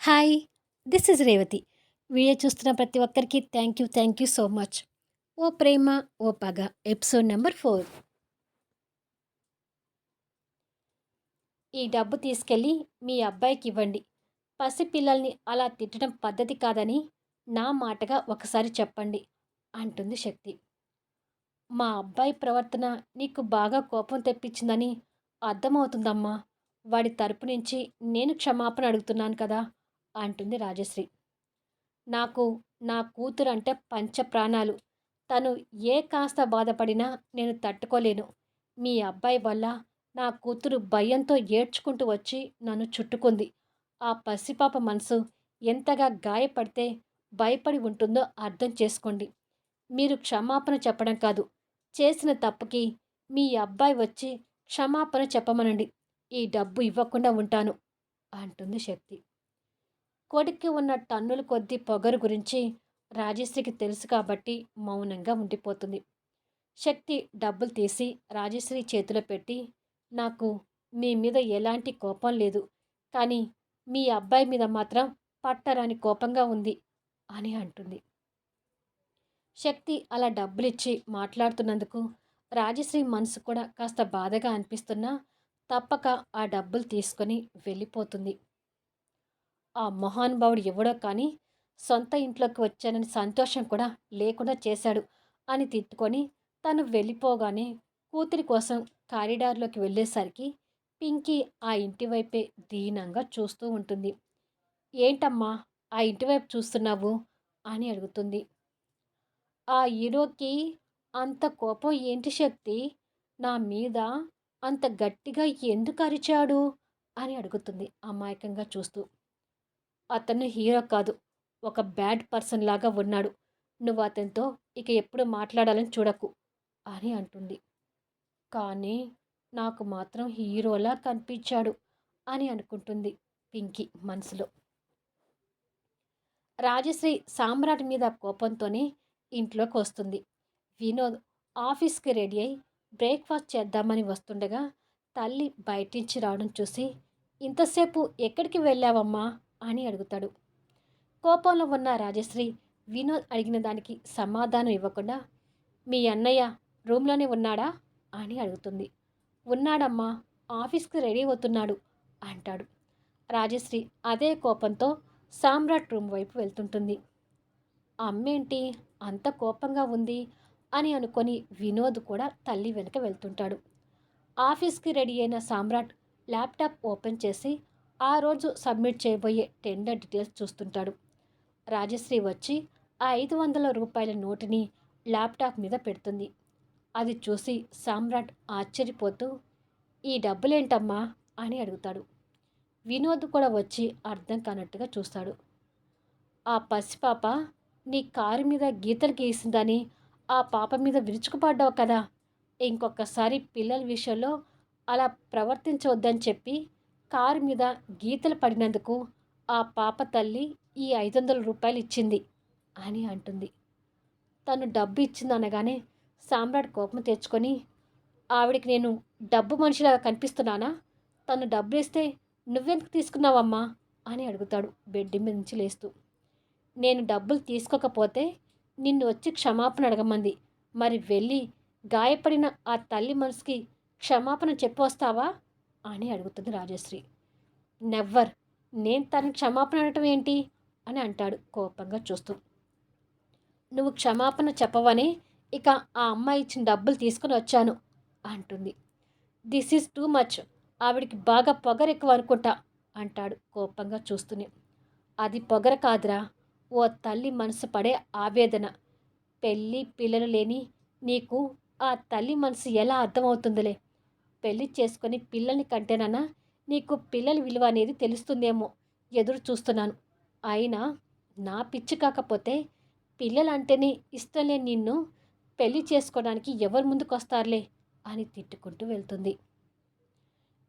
Hi! This is Revathi. Video చూస్తున్న ప్రతి ఒక్కరికి థ్యాంక్ యూ సో మచ్. 'ఓ ప్రేమ ఓ పగ' ఎపిసోడ్ నంబర్ 4. ఈ డబ్బు తీసుకెళ్ళి మీ అబ్బాయికివ్వండి. పసిపిల్లల్ని అలా తిట్టడం పద్ధతి కాదని నా మాటగా ఒకసారి చెప్పండి అంటుంది శక్తి. మా అబ్బాయి ప్రవర్తన నీకు బాగా కోపం తెప్పించిందని అర్థమవుతుందమ్మా. వాడి తరపు నుంచి నేను క్షమాపణ అడుగుతున్నాను కదా అంటుంది రాజశ్రీ. నాకు నా కూతురంటే పంచప్రాణాలు. తను ఏ కాస్త బాధపడినా నేను తట్టుకోలేను. మీ అబ్బాయి వల్ల నా కూతురు భయంతో ఏడ్చుకుంటూ వచ్చి నన్ను చుట్టుకుంది. ఆ పసిపాప మనసు ఎంతగా గాయపడితే భయపడి ఉంటుందో అర్థం చేసుకోండి. మీరు క్షమాపణ చెప్పడం కాదు, చేసిన తప్పుకి మీ అబ్బాయి వచ్చి క్షమాపణ చెప్పమనండి. ఈ డబ్బు ఇవ్వకుండా ఉంటాను అంటుంది శక్తి. కొడుక్కి ఉన్న టన్నుల కొద్దీ పొగరు గురించి రాజశ్రీకి తెలుసు కాబట్టి మౌనంగా ఉండిపోతుంది. శక్తి డబ్బులు తీసి రాజశ్రీ చేతిలో పెట్టి, నాకు మీ మీద ఎలాంటి కోపం లేదు, కానీ మీ అబ్బాయి మీద మాత్రం పట్టరాని కోపంగా ఉంది అని అంటుంది. శక్తి అలా డబ్బులిచ్చి మాట్లాడుతున్నందుకు రాజశ్రీ మనసు కూడా కాస్త బాధగా అనిపిస్తున్నా తప్పక ఆ డబ్బులు తీసుకొని వెళ్ళిపోతుంది. ఆ మహానుభావుడు ఎవడో కానీ సొంత ఇంట్లోకి వచ్చానని సంతోషం కూడా లేకుండా చేశాడు అని తిట్టుకొని తను వెళ్ళిపోగానే కూతురి కోసం కారిడార్లోకి వెళ్ళేసరికి పింకీ ఆ ఇంటి వైపే దీనంగా చూస్తూ ఉంటుంది. ఏంటమ్మా ఆ ఇంటి వైపు చూస్తున్నావు అని అడుగుతుంది. ఆ హీరోకి అంత కోపం ఏంటి శక్తి? నా మీద అంత గట్టిగా ఎందుకు అరిచాడు అని అడుగుతుంది అమాయకంగా చూస్తూ. అతను హీరో కాదు, ఒక బ్యాడ్ పర్సన్ లాగా ఉన్నాడు. నువ్వు అతనితో ఇక ఎప్పుడు మాట్లాడాలని చూడకు అని అంటుంది. కానీ నాకు మాత్రం హీరోలా కనిపించాడు అని అనుకుంటుంది పింకీ మనసులో. రాజశ్రీ సామ్రాట్ మీద కోపంతోనే ఇంట్లోకి వస్తుంది. వినోద్ ఆఫీస్కి రెడీ అయి బ్రేక్ఫాస్ట్ చేద్దామని వస్తుండగా తల్లి బయటించి రావడం చూసి, ఇంతసేపు ఎక్కడికి వెళ్ళావమ్మా అని అడుగుతాడు. కోపంలో ఉన్న రాజశ్రీ వినోద్ అడిగిన దానికి సమాధానం ఇవ్వకుండా, మీ అన్నయ్య రూమ్లోనే ఉన్నాడా అని అడుగుతుంది. ఉన్నాడమ్మా, ఆఫీస్కి రెడీ అవుతున్నాడు అంటాడు. రాజశ్రీ అదే కోపంతో సామ్రాట్ రూమ్ వైపు వెళ్తుంటుంది. అమ్మేంటి అంత కోపంగా ఉంది అని అనుకొని వినోద్ కూడా తల్లి వెనుక వెళ్తుంటాడు. ఆఫీస్కి రెడీ అయిన సామ్రాట్ ల్యాప్టాప్ ఓపెన్ చేసి ఆ రోజు సబ్మిట్ చేయబోయే టెండర్ డీటెయిల్స్ చూస్తుంటాడు. రాజశ్రీ వచ్చి ఆ 500 రూపాయల నోటుని ల్యాప్టాప్ మీద పెడుతుంది. అది చూసి సామ్రాట్ ఆశ్చర్యపోతూ, ఈ డబ్బులేంటమ్మా అని అడుగుతాడు. వినోద్ కూడా వచ్చి అర్థం కానట్టుగా చూస్తాడు. ఆ పసిపాప నీ కారు మీద గీతలు గీసిందని ఆ పాప మీద విరుచుకుపడ్డావు కదా, ఇంకొకసారి పిల్లల విషయంలో అలా ప్రవర్తించవద్దని చెప్పి కారు మీద గీతలు పడినందుకు ఆ పాప తల్లి ఈ 500 రూపాయలు ఇచ్చింది అని అంటుంది. తను డబ్బు ఇచ్చింది అనగానే సామ్రాట్ కోపం తెచ్చుకొని, ఆవిడికి నేను డబ్బు మనిషిలాగా కనిపిస్తున్నానా? తను డబ్బులు ఇస్తే నువ్వెందుకు తీసుకున్నావమ్మా అని అడుగుతాడు బెడ్ మీద నుంచి లేస్తూ. నేను డబ్బులు తీసుకోకపోతే నిన్ను వచ్చి క్షమాపణ అడగమంది. మరి వెళ్ళి గాయపడిన ఆ తల్లి మనసుకి క్షమాపణ చెప్పొస్తావా అని అడుగుతుంది రాజశ్రీ. నెవ్వర్, నేను తనకి క్షమాపణ అడగటం ఏంటి అని అంటాడు కోపంగా చూస్తూ. నువ్వు క్షమాపణ చెప్పవని ఇక ఆ అమ్మాయి ఇచ్చిన డబ్బులు తీసుకుని వచ్చాను అంటుంది. దిస్ ఈజ్ టూ మచ్, ఆవిడికి బాగా పొగరెక్కువ అనుకుంటా అంటాడు కోపంగా చూస్తూనే. అది పొగర కాదురా, ఓ తల్లి మనసు పడే ఆవేదన. పెళ్ళి పిల్లలు లేని నీకు ఆ తల్లి మనసు ఎలా అర్థమవుతుందిలే. పెళ్ళి చేసుకొని పిల్లల్ని కంటేనన్నా నీకు పిల్లల విలువ అనేది తెలుస్తుందేమో ఎదురు చూస్తున్నాను. అయినా నా పిచ్చి కాకపోతే పిల్లలంటేనే ఇష్టం లేని నిన్ను పెళ్లి చేసుకోవడానికి ఎవరు ముందుకొస్తారులే అని తిట్టుకుంటూ వెళ్తుంది.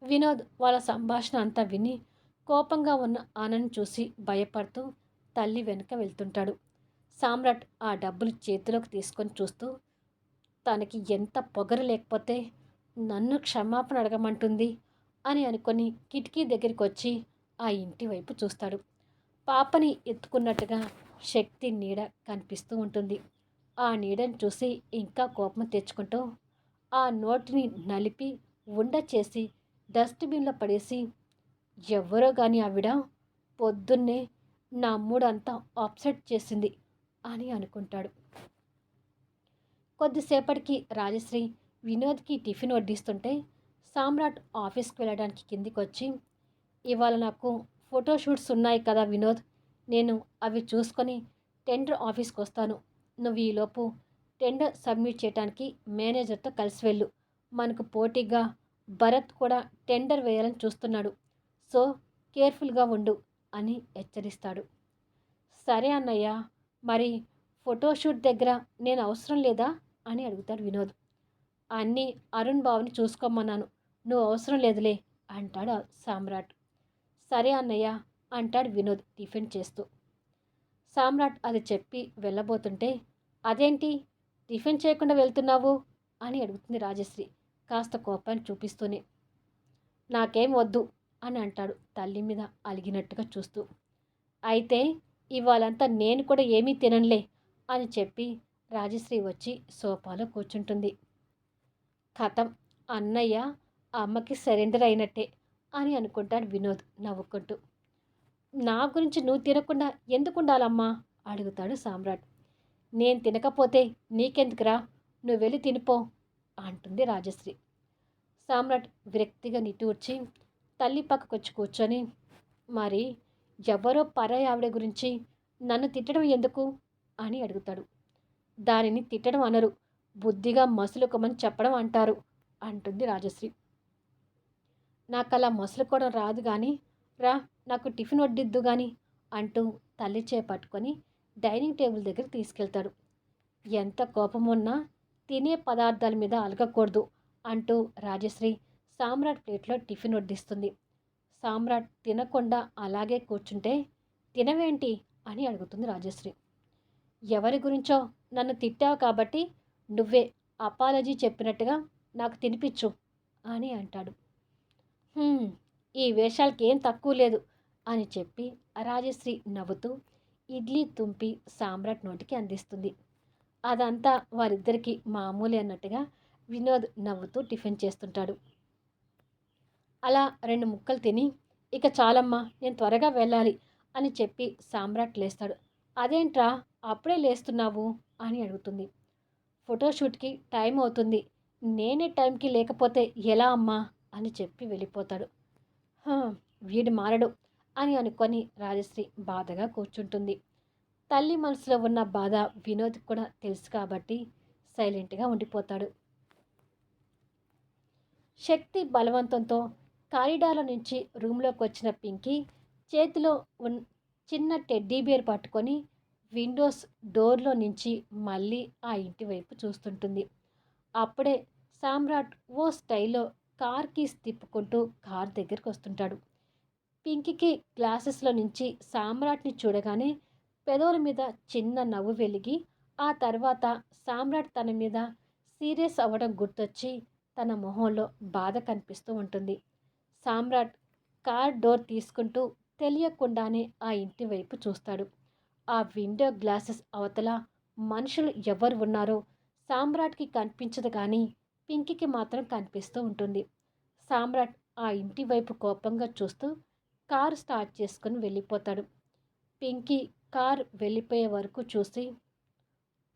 వినోద్ వాళ్ళ సంభాషణ అంతా విని కోపంగా ఉన్న ఆనంద్ చూసి భయపడుతూ తల్లి వెనుక వెళ్తుంటాడు. సామ్రాట్ ఆ డబ్బులు చేతిలోకి తీసుకొని చూస్తూ, తనకి ఎంత పొగరు లేకపోతే నన్ను క్షమాపణ అడగమంటుంది అని అనుకొని కిటికీ దగ్గరికి వచ్చి ఆ ఇంటి వైపు చూస్తాడు. పాపని ఎత్తుకున్నట్టుగా శక్తి నీడ కనిపిస్తూ ఉంటుంది. ఆ నీడని చూసి ఇంకా కోపం తెచ్చుకుంటూ ఆ నోటిని నలిపి ఉండ చేసి డస్ట్‌బిన్‌లో పడేసి, ఎవ్వరో గాని ఆవిడ పొద్దున్నే నా మూడంతా అప్సెట్ చేసింది అని అనుకుంటాడు. కొద్దిసేపటికి రాజశ్రీ వినోద్‌కి టిఫిన్ వడ్డిస్తుంటే సామ్రాట్ ఆఫీస్‌కి వెళ్ళడానికి కిందికొచ్చి, ఇవాళ నాకు ఫోటోషూట్స్ ఉన్నాయి కదా వినోద్, నేను అవి చూసుకొని టెండర్ ఆఫీస్‌కొస్తాను. నువ్వు ఈలోపు టెండర్ సబ్మిట్ చేయటానికి మేనేజర్‌తో కలిసి వెళ్ళు. మనకు పోటీగా భరత్ కూడా టెండర్ వేయాలని చూస్తున్నాడు. సో కేర్‌ఫుల్‌గా ఉండు అని హెచ్చరిస్తాడు. సరే అన్నయ్య, మరి ఫోటోషూట్ దగ్గర నేను అవసరం లేదా అని అడుగుతాడు వినోద్. అన్నీ అరుణ్ బావని చూసుకోమన్నాను, నువ్వు అవసరం లేదులే అంటాడు సామ్రాట్. సరే అన్నయ్య అంటాడు వినోద్ టిఫిన్ చేస్తూ. సామ్రాట్ అది చెప్పి వెళ్ళబోతుంటే, అదేంటి టిఫిన్ చేయకుండా వెళ్తున్నావు అని అడుగుతుంది రాజశ్రీ కాస్త కోపాన్ని చూపిస్తూనే. నాకేం వద్దు అని అంటాడు తల్లి మీద అలిగినట్టుగా చూస్తూ. అయితే ఇవాళంతా నేను కూడా ఏమీ తిననులే అని చెప్పి రాజశ్రీ వచ్చి సోఫాలో కూర్చుంటుంది. కథం, అన్నయ్య అమ్మకి సరెండర్ అయినట్టే అని అనుకుంటాడు వినోద్ నవ్వుకుంటూ. నా గురించి నువ్వు తినకుండా ఎందుకు ఉండాలమ్మా అడుగుతాడు సామ్రాట్. నేను తినకపోతే నీకెందుకురా, నువ్వు వెళ్ళి తినిపో అంటుంది రాజశ్రీ. సామ్రాట్ విరక్తిగా నిట్టూర్చి తల్లి పక్కకొచ్చి కూర్చొని, మరి ఎవరో పరాయి ఆవిడ గురించి నన్ను తిట్టడం ఎందుకు అని అడుగుతాడు. దానిని తిట్టడం అనరు, బుద్ధిగా మసులుకోమని చెప్పడం అంటారు అంటుంది రాజశ్రీ. నాకు అలా మసులుకోవడం రాదు కానీ, రా నాకు టిఫిన్ వడ్డిద్దు కానీ అంటూ తల్లి చేపట్టుకొని డైనింగ్ టేబుల్ దగ్గర తీసుకెళ్తాడు. ఎంత కోపమున్నా తినే పదార్థాల మీద అలగకూడదు అంటూ రాజశ్రీ సామ్రాట్ ప్లేట్లో టిఫిన్ వడ్డిస్తుంది. సామ్రాట్ తినకుండా అలాగే కూర్చుంటే, తినవేంటి అని అడుగుతుంది రాజశ్రీ. ఎవరి గురించో నన్ను తిట్టావు కాబట్టి నువ్వే అపాలజీ చెప్పినట్టుగా నాకు తినిపించు అని అంటాడు. ఈ వేషాలకి ఏం తక్కువ లేదు అని చెప్పి రాజశ్రీ నవ్వుతూ ఇడ్లీ తుంపి సామ్రాట్ నోటికి అందిస్తుంది. అదంతా వారిద్దరికీ మామూలే అన్నట్టుగా వినోద్ నవ్వుతూ టిఫిన్ చేస్తుంటాడు. అలా 2 ముక్కలు తిని, ఇక చాలమ్మా నేను త్వరగా వెళ్ళాలి అని చెప్పి సామ్రాట్ లేస్తాడు. అదేంట్రా అప్పుడే లేస్తున్నావు అని అడుగుతుంది. ఫోటోషూట్కి టైం అవుతుంది, నేనే టైంకి లేకపోతే ఎలా అమ్మా అని చెప్పి వెళ్ళిపోతాడు. వీడు మారడు అని అనుకొని రాజశ్రీ బాధగా కూర్చుంటుంది. తల్లి మనసులో ఉన్న బాధ వినోద్ కూడా తెలుసు కాబట్టి సైలెంట్గా ఉండిపోతాడు. శక్తి బలవంతంతో కారిడార్ల నుంచి రూమ్లోకి వచ్చిన పింకీ చేతిలో చిన్న టెడ్డీ బేర్ పట్టుకొని విండోస్ డోర్లో నుంచి మళ్ళీ ఆ ఇంటి వైపు చూస్తుంటుంది. అప్పుడే సామ్రాట్ ఓ స్టైల్లో కార్ కీస్ తిప్పుకుంటూ కార్ దగ్గరికి వస్తుంటాడు. పింకీకి గ్లాసెస్లో నుంచి సామ్రాట్ని చూడగానే పెదవుల మీద చిన్న నవ్వు వెలిగి, ఆ తర్వాత సామ్రాట్ తన మీద సీరియస్ అవ్వడం గుర్తొచ్చి తన మొహంలో బాధ కనిపిస్తూ ఉంటుంది. సామ్రాట్ కార్ డోర్ తీసుకుంటూ తెలియకుండానే ఆ ఇంటి వైపు చూస్తాడు. ఆ విండో గ్లాసెస్ అవతల మనుషులు ఎవరు ఉన్నారో సామ్రాట్కి కనిపించదు కానీ పింకీకి మాత్రం కనిపిస్తూ ఉంటుంది. సామ్రాట్ ఆ ఇంటి వైపు కోపంగా చూస్తూ కారు స్టార్ట్ చేసుకుని వెళ్ళిపోతాడు. పింకీ కార్ వెళ్ళిపోయే వరకు చూసి,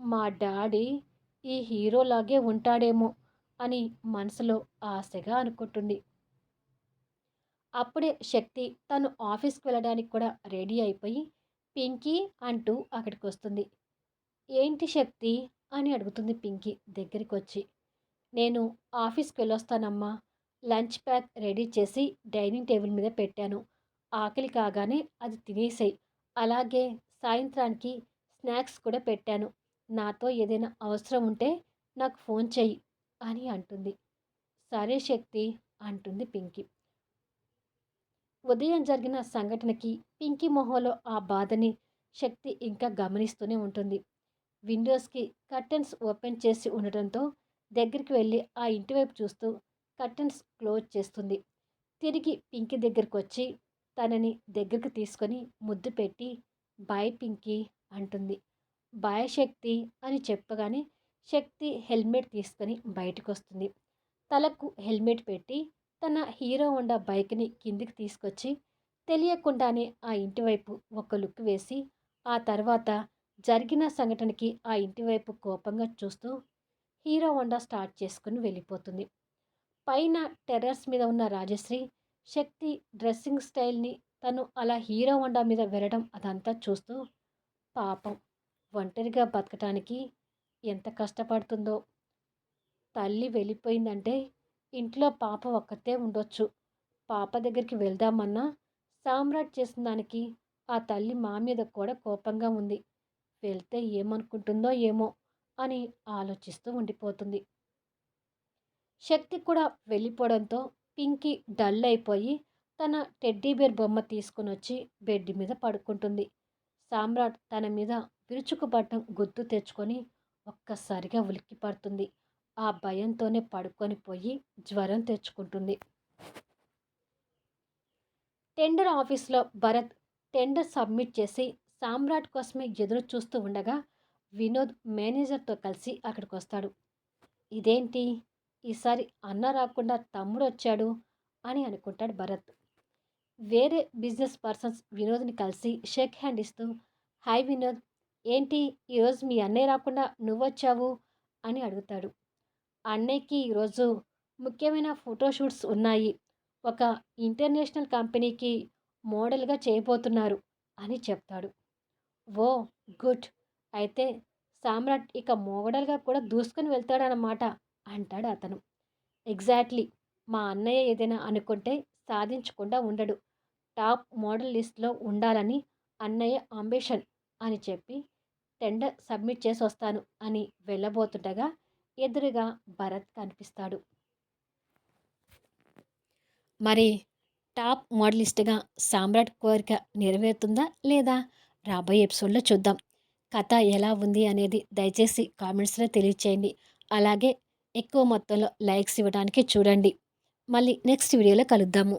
మా డాడీ ఈ హీరోలాగే ఉంటాడేమో అని మనసులో ఆశగా అనుకుంటుంది. అప్పుడే శక్తి తను ఆఫీస్కి వెళ్ళడానికి కూడా రెడీ అయిపోయి పింకీ అంటూ అక్కడికి వస్తుంది. ఏంటి శక్తి అని అడుగుతుంది పింకీ దగ్గరికి వచ్చి. నేను ఆఫీస్కి వెళ్ళొస్తానమ్మా, లంచ్ ప్యాక్ రెడీ చేసి డైనింగ్ టేబుల్ మీద పెట్టాను, ఆకలి కాగానే అది తినేసేయి, అలాగే సాయంత్రానికి స్నాక్స్ కూడా పెట్టాను, నాతో ఏదైనా అవసరం ఉంటే నాకు ఫోన్ చెయ్యి అని అంటుంది. సరే శక్తి అంటుంది పింకీ. ఉదయం జరిగిన సంఘటనకి పింకీ మొహంలో ఆ బాధని శక్తి ఇంకా గమనిస్తూనే ఉంటుంది. విండోస్కి కర్టెన్స్ ఓపెన్ చేసి ఉండటంతో దగ్గరికి వెళ్ళి ఆ ఇంటి వైపు చూస్తూ కర్టెన్స్ క్లోజ్ చేస్తుంది. తిరిగి పింకీ దగ్గరికి వచ్చి తనని దగ్గరికి తీసుకొని ముద్దు పెట్టి బాయ్ పింకీ అంటుంది. బాయ్ శక్తి అని చెప్పగానే శక్తి హెల్మెట్ తీసుకొని బయటకొస్తుంది. తలకు హెల్మెట్ పెట్టి తన హీరో హోండా బైక్ని కిందికి తీసుకొచ్చి తెలియకుండానే ఆ ఇంటి వైపు ఒక లుక్ వేసి ఆ తర్వాత జరిగిన సంఘటనకి ఆ ఇంటి వైపు కోపంగా చూస్తూ హీరో హోండా స్టార్ట్ చేసుకుని వెళ్ళిపోతుంది. పైన టెర్రస్ మీద ఉన్న రాజశ్రీ శక్తి డ్రెస్సింగ్ స్టైల్ని తను అలా హీరో హోండా మీద వెళ్ళడం అదంతా చూస్తూ పాపం ఒంటరిగా బతకటానికి ఎంత కష్టపడుతుందో. తల్లి వెళ్ళిపోయిందంటే ఇంట్లో పాప ఒక్కతే ఉండొచ్చు. పాప దగ్గరికి వెళ్దామన్నా సామ్రాట్ చేసిన దానికి ఆ తల్లి మా మీద కూడా కోపంగా ఉంది. వెళ్తే ఏమనుకుంటుందో ఏమో అని ఆలోచిస్తూ ఉండిపోతుంది. శక్తి కూడా వెళ్ళిపోవడంతో పింకీ డల్ అయిపోయి తన టెడ్డీ బేర్ బొమ్మ తీసుకుని వచ్చి బెడ్ మీద పడుకుంటుంది. సామ్రాట్ తన మీద విరుచుకుపడటం గుర్తు తెచ్చుకొని ఒక్కసారిగా ఉలిక్కి పడుతుంది. ఆ భయంతోనే పడుకొని పోయి జ్వరం తెచ్చుకుంటుంది. టెండర్ ఆఫీస్లో భరత్ టెండర్ సబ్మిట్ చేసి సామ్రాట్ కోసమే ఎదురు చూస్తూ ఉండగా వినోద్ మేనేజర్తో కలిసి అక్కడికి వస్తాడు. ఇదేంటి ఈసారి అన్న రాకుండా తమ్ముడు వచ్చాడు అని అనుకుంటాడు భరత్. వేరే బిజినెస్ పర్సన్స్ వినోద్ని కలిసి షేక్ హ్యాండ్ ఇస్తూ, హాయ్ వినోద్, ఏంటి ఈరోజు మీ అన్నయ్య రాకుండా నువ్వొచ్చావు అని అడుగుతాడు. అన్నయ్యకి ఈరోజు ముఖ్యమైన ఫోటోషూట్స్ ఉన్నాయి. ఒక ఇంటర్నేషనల్ కంపెనీకి మోడల్గా చేయబోతున్నారు అని చెప్తాడు. ఓ గుడ్, అయితే సామ్రాట్ ఇక మోడల్గా కూడా దూసుకొని వెళ్తాడన్నమాట అంటాడు అతను. ఎగ్జాక్ట్లీ, మా అన్నయ్య ఏదైనా అనుకుంటే సాధించకుండా ఉండడు. టాప్ మోడల్ లిస్ట్లో ఉండాలని అన్నయ్య అంబిషన్ అని చెప్పి టెండర్ సబ్మిట్ చేసి వస్తాను అని వెళ్ళబోతుండగా ఎదురుగా భరత్ కనిపిస్తాడు. మరి టాప్ మోడలిస్ట్గా సామ్రాట్ కోరిక నెరవేరుతుందా లేదా? రాబోయే ఎపిసోడ్లో చూద్దాం. కథ ఎలా ఉంది అనేది దయచేసి కామెంట్స్లో తెలియచేయండి. అలాగే ఎక్కువ మొత్తంలో లైక్స్ ఇవ్వడానికి చూడండి. మళ్ళీ నెక్స్ట్ వీడియోలో కలుద్దాము.